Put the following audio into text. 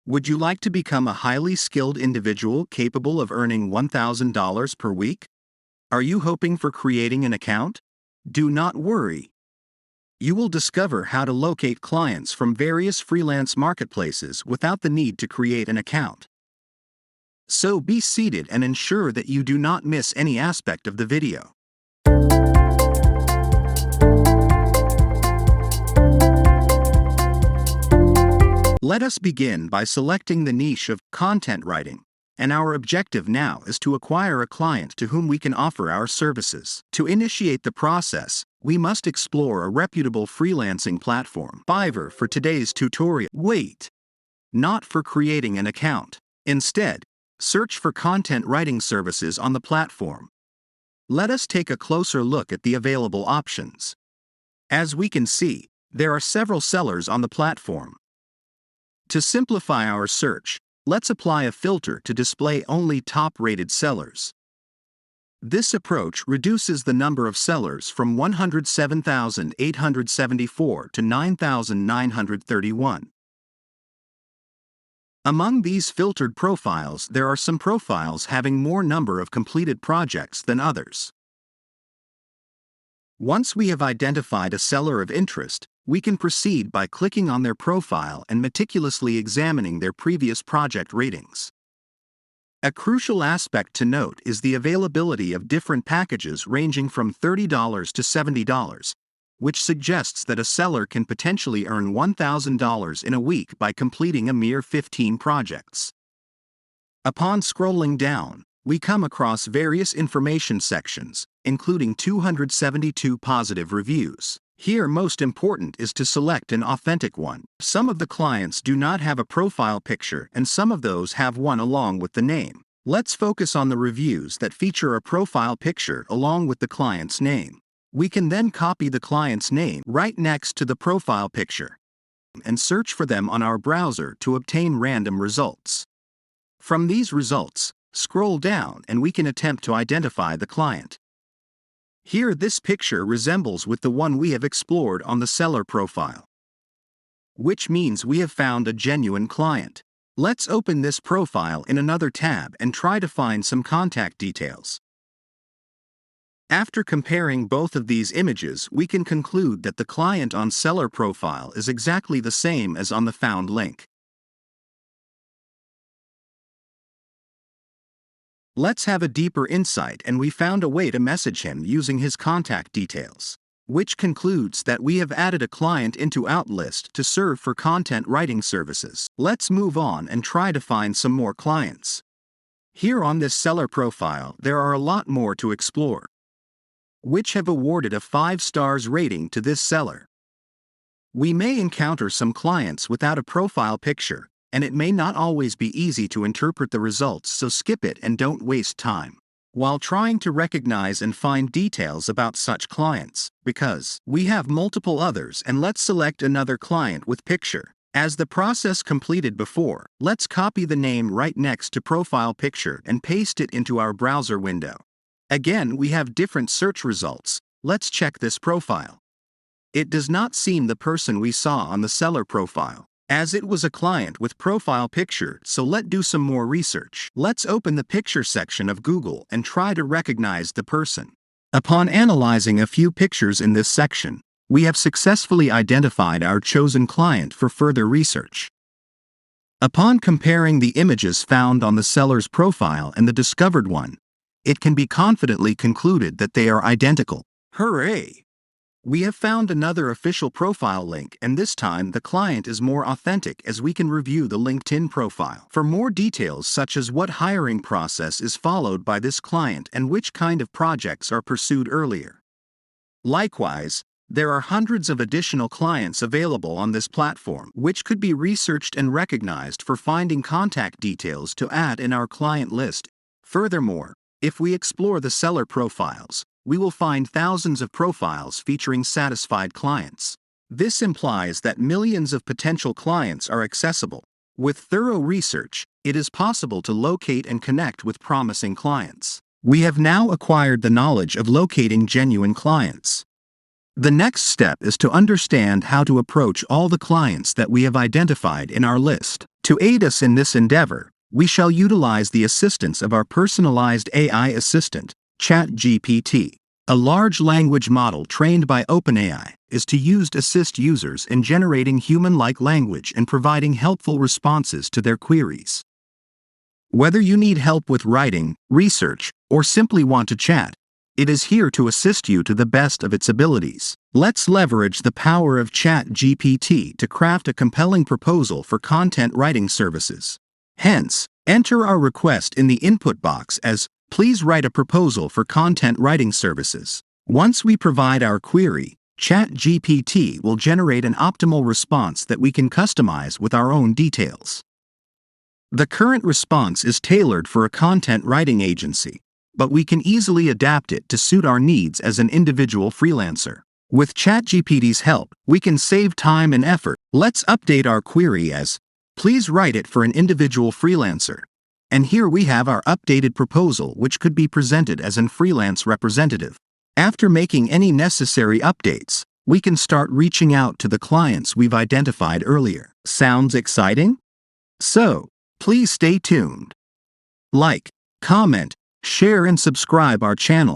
Would you like to become a highly skilled individual capable of earning $1,000 per week? Are you hoping for creating an account? Do not worry. You will discover how to locate clients from various freelance marketplaces without the need to create an account. So be seated and ensure that you do not miss any aspect of the video. Let us begin by selecting the niche of content writing, and our objective now is to acquire a client to whom we can offer our services. To initiate the process, we must explore a reputable freelancing platform, Fiverr, for today's tutorial. Wait! Not for creating an account. Instead, search for content writing services on the platform. Let us take a closer look at the available options. As we can see, there are several sellers on the platform. To simplify our search, let's apply a filter to display only top-rated sellers. This approach reduces the number of sellers from 107,874 to 9,931. Among these filtered profiles, there are some profiles having more number of completed projects than others. Once we have identified a seller of interest, we can proceed by clicking on their profile and meticulously examining their previous project ratings. A crucial aspect to note is the availability of different packages ranging from $30 to $70, which suggests that a seller can potentially earn $1,000 in a week by completing a mere 15 projects. Upon scrolling down, we come across various information sections, including 272 positive reviews. Here, most important is to select an authentic one. Some of the clients do not have a profile picture and some of those have one along with the name. Let's focus on the reviews that feature a profile picture along with the client's name. We can then copy the client's name right next to the profile picture and search for them on our browser to obtain random results. From these results, scroll down and we can attempt to identify the client. Here, this picture resembles with the one we have explored on the seller profile, which means we have found a genuine client. Let's open this profile in another tab and try to find some contact details. After comparing both of these images, we can conclude that the client on seller profile is exactly the same as on the found link. Let's have a deeper insight, and we found a way to message him using his contact details, which concludes that we have added a client into our list to serve for content writing services. Let's move on and try to find some more clients. Here on this seller profile, there are a lot more to explore, which have awarded a 5 stars rating to this seller. We may encounter some clients without a profile picture, and it may not always be easy to interpret the results, so skip it and don't waste time while trying to recognize and find details about such clients, because we have multiple others. And let's select another client with picture. As the process completed before, let's copy the name right next to profile picture and paste it into our browser window. Again, we have different search results. Let's check this profile. It does not seem the person we saw on the seller profile, as it was a client with profile picture, so let's do some more research. Let's open the picture section of Google and try to recognize the person. Upon analyzing a few pictures in this section, we have successfully identified our chosen client for further research. Upon comparing the images found on the seller's profile and the discovered one, it can be confidently concluded that they are identical. Hooray! We have found another official profile link, and this time the client is more authentic as we can review the LinkedIn profile for more details such as what hiring process is followed by this client and which kind of projects are pursued earlier. Likewise, there are hundreds of additional clients available on this platform, which could be researched and recognized for finding contact details to add in our client list. Furthermore, if we explore the seller profiles, we will find thousands of profiles featuring satisfied clients. This implies that millions of potential clients are accessible. With thorough research, it is possible to locate and connect with promising clients. We have now acquired the knowledge of locating genuine clients. The next step is to understand how to approach all the clients that we have identified in our list. To aid us in this endeavor, we shall utilize the assistance of our personalized AI assistant, chatgpt. A large language model trained by OpenAI is to use to assist users in generating human-like language and providing helpful responses to their queries. Whether you need help with writing, research, or simply want to chat, it is here to assist you to the best of its abilities. Let's leverage the power of ChatGPT to craft a compelling proposal for content writing services. Hence, enter our request in the input box as, "Please write a proposal for content writing services." Once we provide our query, ChatGPT will generate an optimal response that we can customize with our own details. The current response is tailored for a content writing agency, but we can easily adapt it to suit our needs as an individual freelancer. With ChatGPT's help, we can save time and effort. Let's update our query as, "Please write it for an individual freelancer." And here we have our updated proposal, which could be presented as an freelance representative. After making any necessary updates, we can start reaching out to the clients we've identified earlier. Sounds exciting? So, please stay tuned. Like, comment, share and subscribe our channel.